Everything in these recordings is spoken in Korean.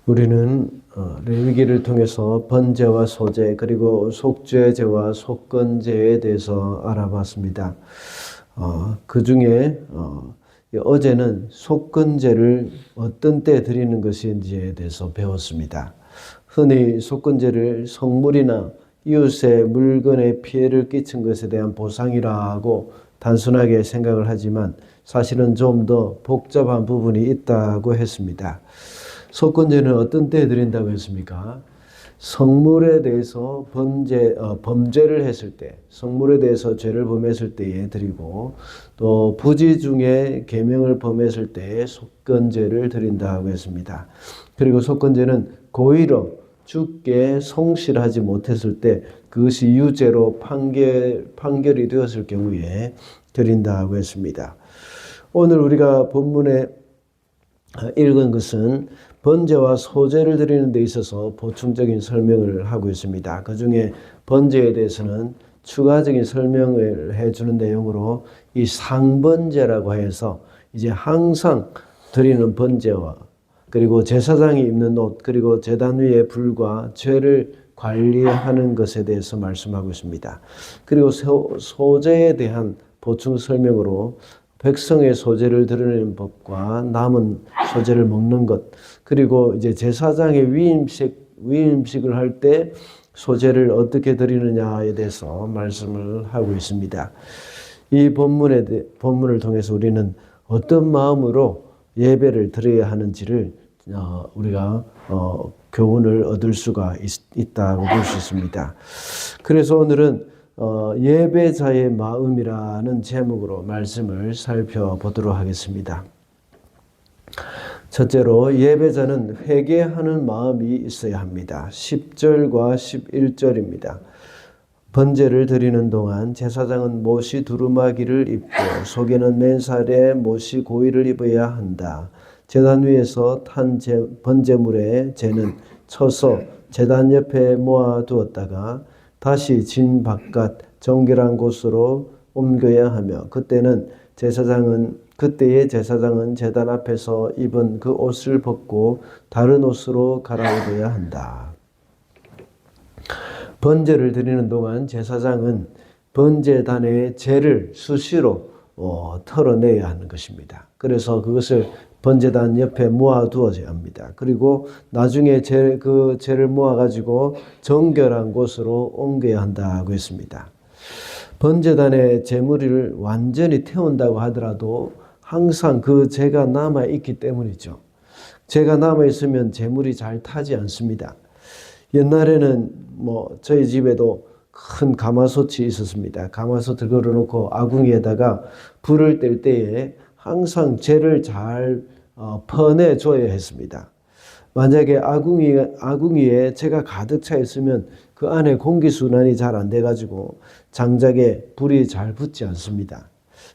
우리는 레위기를 통해서 번제와 소제 그리고 속죄제와 속건제에 대해서 알아봤습니다. 그 중에 어제는 속건제를 어떤 때 드리는 것인지에 대해서 배웠습니다. 흔히 속건제를 성물이나 이웃의 물건에 피해를 끼친 것에 대한 보상이라고 단순하게 생각을 하지만 사실은 좀 더 복잡한 부분이 있다고 했습니다. 속건제는 어떤 때에 드린다고 했습니까? 성물에 대해서 범죄를 했을 때, 성물에 대해서 죄를 범했을 때에 드리고, 또 부지 중에 계명을 범했을 때에 속건제를 드린다고 했습니다. 그리고 속건제는 고의로 주께 성실하지 못했을 때 그것이 유죄로 판결이 되었을 경우에 드린다고 했습니다. 오늘 우리가 본문에 읽은 것은 번제와 소제를 드리는 데 있어서 보충적인 설명을 하고 있습니다. 그 중에 번제에 대해서는 추가적인 설명을 해주는 내용으로 이 상번제라고 해서 이제 항상 드리는 번제와 그리고 제사장이 입는 옷 그리고 제단 위의 불과 죄를 관리하는 것에 대해서 말씀하고 있습니다. 그리고 소제에 대한 보충 설명으로 백성의 소제를 드리는 법과 남은 소제를 먹는 것, 그리고 이제 제사장의 위임식을 할 때 소제를 어떻게 드리느냐에 대해서 말씀을 하고 있습니다. 이 본문을 통해서 우리는 어떤 마음으로 예배를 드려야 하는지를 우리가 교훈을 얻을 수가 있다고 볼 수 있습니다. 그래서 오늘은 예배자의 마음이라는 제목으로 말씀을 살펴보도록 하겠습니다. 첫째로 예배자는 회개하는 마음이 있어야 합니다. 10절과 11절입니다. 번제를 드리는 동안 제사장은 못이 두루마기를 입고 속에는 맨살에 못이 고이를 입어야 한다. 제단 위에서 탄 번제물의 재는 쳐서 제단 옆에 모아두었다가 다시 진 바깥 정결한 곳으로 옮겨야 하며 그때의 제사장은 제단 앞에서 입은 그 옷을 벗고 다른 옷으로 갈아입어야 한다. 번제를 드리는 동안 제사장은 번제단의 재를 수시로 털어내야 하는 것입니다. 그래서 그것을 번제단 옆에 모아두어야 합니다. 그리고 나중에 그 재를 모아가지고 정결한 곳으로 옮겨야 한다고 했습니다. 번제단의 재물을 완전히 태운다고 하더라도 항상 그 재가 남아있기 때문이죠. 재가 남아있으면 재물이 잘 타지 않습니다. 옛날에는 저희 집에도 큰 가마솥이 있었습니다. 가마솥을 걸어놓고 아궁이에다가 불을 뗄 때에 항상 재를 잘 퍼내줘야 했습니다. 만약에 아궁이에 재가 가득 차 있으면 그 안에 공기순환이 잘 안 돼가지고 장작에 불이 잘 붙지 않습니다.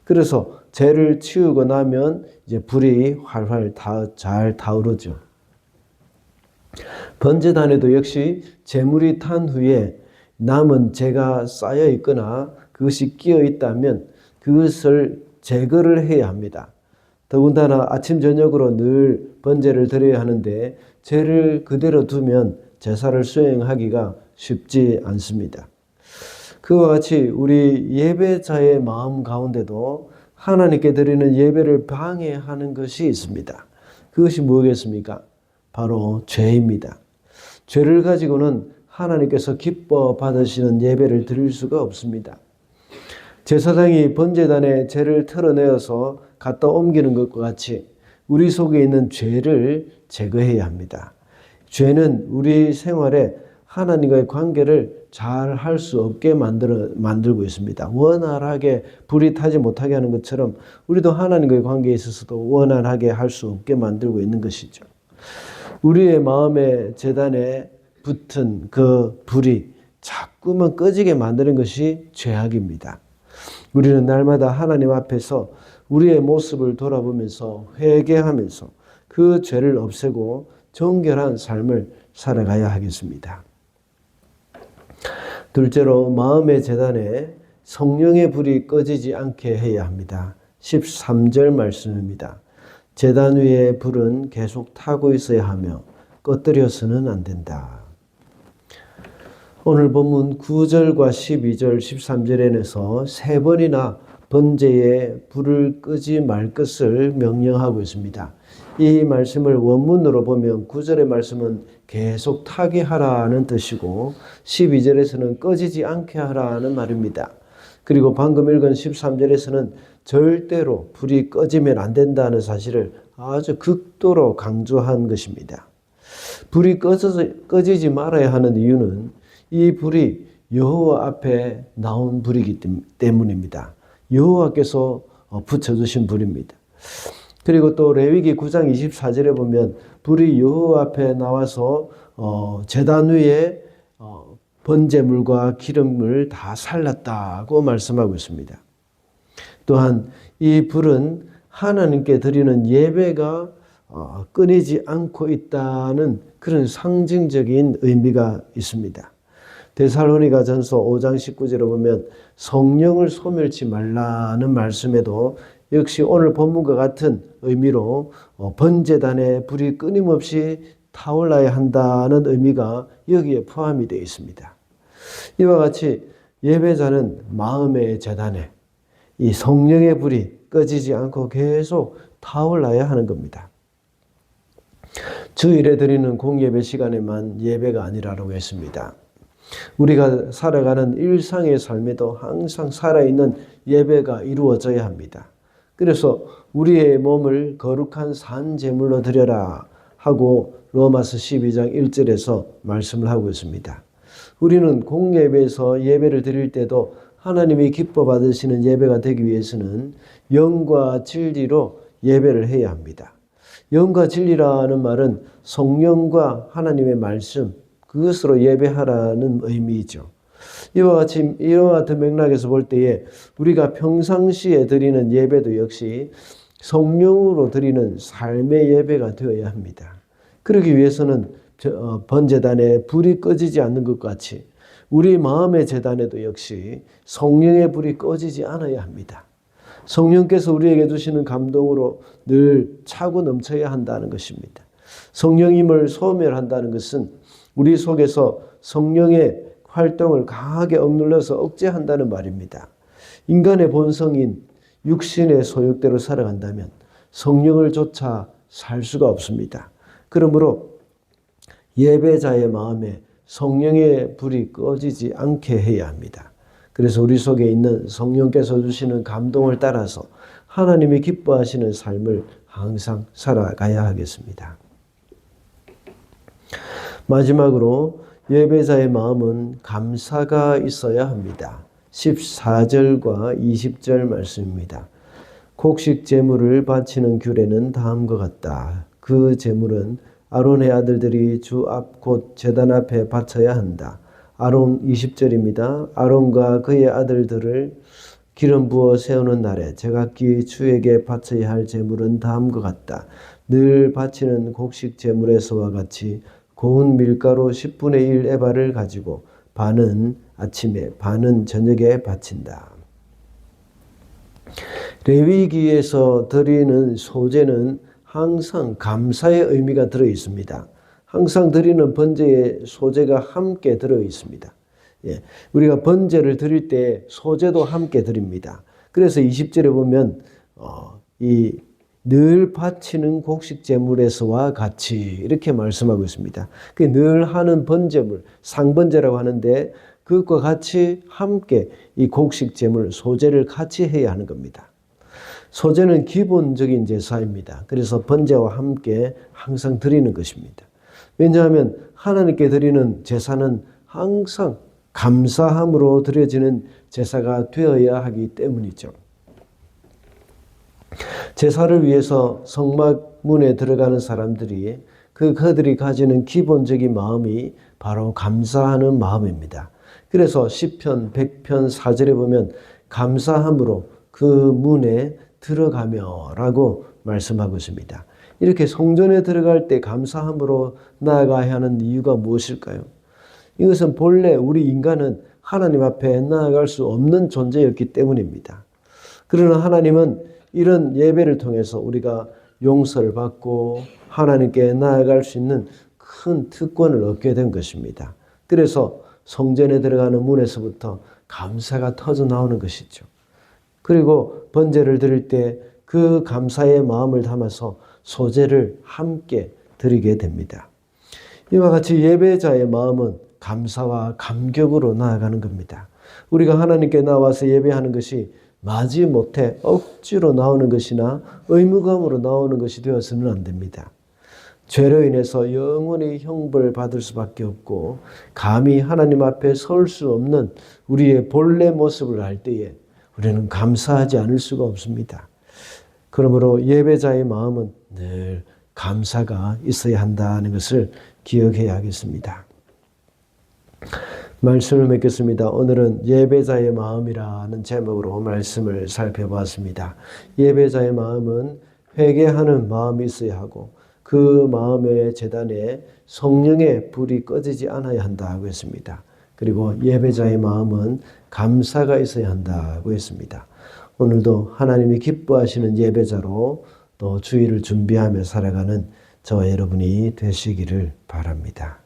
그래서 재를 치우고 나면 이제 불이 활활 잘 타오르죠. 번제단에도 역시 재물이 탄 후에 남은 재가 쌓여 있거나 그것이 끼어 있다면 그것을 제거를 해야 합니다. 더군다나 아침 저녁으로 늘 번제를 드려야 하는데 재를 그대로 두면 제사를 수행하기가 쉽지 않습니다. 그와 같이 우리 예배자의 마음 가운데도 하나님께 드리는 예배를 방해하는 것이 있습니다. 그것이 무엇이겠습니까? 바로 죄입니다. 죄를 가지고는 하나님께서 기뻐 받으시는 예배를 드릴 수가 없습니다. 제사장이 번제단에 죄를 털어내어서 갖다 옮기는 것과 같이 우리 속에 있는 죄를 제거해야 합니다. 죄는 우리 생활에 하나님과의 관계를 잘 할 수 없게 만들고 있습니다. 원활하게 불이 타지 못하게 하는 것처럼 우리도 하나님과의 관계에 있어서도 원활하게 할 수 없게 만들고 있는 것이죠. 우리의 마음의 제단에 붙은 그 불이 자꾸만 꺼지게 만드는 것이 죄악입니다. 우리는 날마다 하나님 앞에서 우리의 모습을 돌아보면서 회개하면서 그 죄를 없애고 정결한 삶을 살아가야 하겠습니다. 둘째로 마음의 제단에 성령의 불이 꺼지지 않게 해야 합니다. 13절 말씀입니다. 제단 위에 불은 계속 타고 있어야 하며 꺼뜨려서는 안 된다. 오늘 본문 9절과 12절, 13절에서 세 번이나 번제에 불을 끄지 말 것을 명령하고 있습니다. 이 말씀을 원문으로 보면 9절의 말씀은 계속 타게 하라는 뜻이고 12절에서는 꺼지지 않게 하라는 말입니다. 그리고 방금 읽은 13절에서는 절대로 불이 꺼지면 안 된다는 사실을 아주 극도로 강조한 것입니다. 불이 꺼지지 말아야 하는 이유는 이 불이 여호와 앞에 나온 불이기 때문입니다. 여호와께서 붙여주신 불입니다. 그리고 또 레위기 9장 24절에 보면 불이 여호와 앞에 나와서 제단 위에 번제물과 기름을 다 살랐다고 말씀하고 있습니다. 또한 이 불은 하나님께 드리는 예배가 끊이지 않고 있다는 그런 상징적인 의미가 있습니다. 데살로니가 전서 5장 19절에 보면 성령을 소멸치 말라는 말씀에도 역시 오늘 본문과 같은 의미로 번제단에 불이 끊임없이 타올라야 한다는 의미가 여기에 포함이 되어 있습니다. 이와 같이 예배자는 마음의 제단에 이 성령의 불이 꺼지지 않고 계속 타올라야 하는 겁니다. 주일에 드리는 공예배 시간에만 예배가 아니라고 했습니다. 우리가 살아가는 일상의 삶에도 항상 살아있는 예배가 이루어져야 합니다. 그래서 우리의 몸을 거룩한 산 제물로 드려라 하고 로마서 12장 1절에서 말씀을 하고 있습니다. 우리는 공예배에서 예배를 드릴 때도 하나님이 기뻐 받으시는 예배가 되기 위해서는 영과 진리로 예배를 해야 합니다. 영과 진리라는 말은 성령과 하나님의 말씀, 그것으로 예배하라는 의미이죠. 이와 같은 맥락에서 볼 때에 우리가 평상시에 드리는 예배도 역시 성령으로 드리는 삶의 예배가 되어야 합니다. 그러기 위해서는 번제단에 불이 꺼지지 않는 것 같이 우리 마음의 제단에도 역시 성령의 불이 꺼지지 않아야 합니다. 성령께서 우리에게 주시는 감동으로 늘 차고 넘쳐야 한다는 것입니다. 성령임을 소멸한다는 것은 우리 속에서 성령의 활동을 강하게 억눌러서 억제한다는 말입니다. 인간의 본성인 육신의 소욕대로 살아간다면 성령을 쫓아 살 수가 없습니다. 그러므로 예배자의 마음에 성령의 불이 꺼지지 않게 해야 합니다. 그래서 우리 속에 있는 성령께서 주시는 감동을 따라서 하나님이 기뻐하시는 삶을 항상 살아가야 하겠습니다. 마지막으로 예배자의 마음은 감사가 있어야 합니다. 14절과 20절 말씀입니다. 곡식 제물을 바치는 규례는 다음과 같다. 그 제물은 아론의 아들들이 주 앞 곧 제단 앞에 바쳐야 한다. 아론 20절입니다. 아론과 그의 아들들을 기름 부어 세우는 날에 제각기 주에게 바쳐야 할 제물은 다음과 같다. 늘 바치는 곡식 제물에서와 같이 고운 밀가루 10분의 1 에바를 가지고 반은 아침에 반은 저녁에 바친다. 레위기에서 드리는 소제는 항상 감사의 의미가 들어 있습니다. 항상 드리는 번제에 소제가 함께 들어 있습니다. 우리가 번제를 드릴 때 소제도 함께 드립니다. 그래서 20절에 보면 늘 바치는 곡식 제물에서와 같이 이렇게 말씀하고 있습니다. 늘 하는 번제물, 상번제라고 하는데 그것과 같이 함께 이 곡식 제물, 소제를 같이 해야 하는 겁니다. 소제는 기본적인 제사입니다. 그래서 번제와 함께 항상 드리는 것입니다. 왜냐하면 하나님께 드리는 제사는 항상 감사함으로 드려지는 제사가 되어야 하기 때문이죠. 제사를 위해서 성막문에 들어가는 사람들이 그들이 가지는 기본적인 마음이 바로 감사하는 마음입니다. 그래서 시편 100편 4절에 보면 감사함으로 그 문에 들어가며 라고 말씀하고 있습니다. 이렇게 성전에 들어갈 때 감사함으로 나아가야 하는 이유가 무엇일까요? 이것은 본래 우리 인간은 하나님 앞에 나아갈 수 없는 존재였기 때문입니다. 그러나 하나님은 이런 예배를 통해서 우리가 용서를 받고 하나님께 나아갈 수 있는 큰 특권을 얻게 된 것입니다. 그래서 성전에 들어가는 문에서부터 감사가 터져 나오는 것이죠. 그리고 번제를 드릴 때 그 감사의 마음을 담아서 소제를 함께 드리게 됩니다. 이와 같이 예배자의 마음은 감사와 감격으로 나아가는 겁니다. 우리가 하나님께 나와서 예배하는 것이 마지못해 억지로 나오는 것이나 의무감으로 나오는 것이 되어서는 안 됩니다. 죄로 인해서 영원히 형벌 받을 수밖에 없고 감히 하나님 앞에 설 수 없는 우리의 본래 모습을 알 때에 우리는 감사하지 않을 수가 없습니다. 그러므로 예배자의 마음은 늘 감사가 있어야 한다는 것을 기억해야 하겠습니다. 말씀을 맺겠습니다. 오늘은 예배자의 마음이라는 제목으로 말씀을 살펴봤습니다. 예배자의 마음은 회개하는 마음이 있어야 하고 그 마음의 제단에 성령의 불이 꺼지지 않아야 한다고 했습니다. 그리고 예배자의 마음은 감사가 있어야 한다고 했습니다. 오늘도 하나님이 기뻐하시는 예배자로 또 주일을 준비하며 살아가는 저와 여러분이 되시기를 바랍니다.